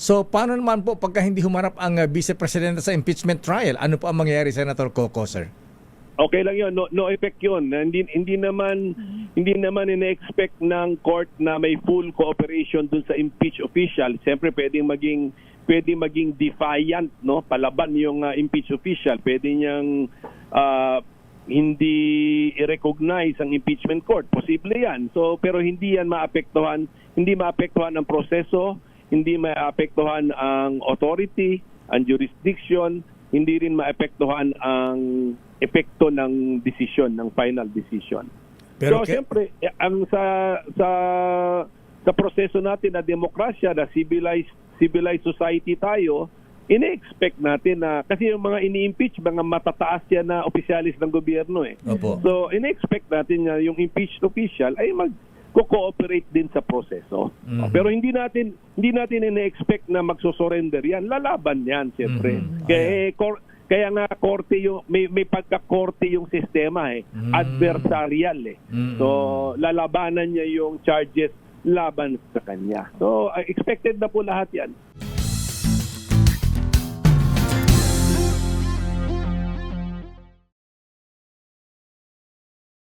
So paano naman po pagka hindi humarap ang Vice Presidente sa impeachment trial? Ano po ang mangyayari, Senator Coco, sir? Okay lang 'yon, no effect 'yon. Hindi naman ina-expect ng court na may full cooperation dun sa impeach official. Siyempre pwedeng maging defiant, no? Palaban yung impeach official. Pwede niyang hindi i-recognize ang impeachment court. Posible 'yan. So pero hindi maapektuhan ang proseso, hindi maapektuhan ang authority, ang jurisdiction, hindi rin maapektuhan ang epekto ng decision, ng final decision. Pero so siyempre ang sa proseso natin na demokrasya, na civilized society tayo, ine-expect natin na kasi yung mga ini-impeach, mga matataas yan na opisyalis ng gobyerno eh. Opo. So ine-expect natin na yung impeached official ay mag-cooperate din sa proseso. Pero hindi natin ine-expect na magso-surrender yan. Lalaban yan siyempre. Kaya nga korte yung may pagka-korte yung sistema eh. Adversarial eh. So lalabanan niya yung charges laban sa kanya. So expected na po lahat yan.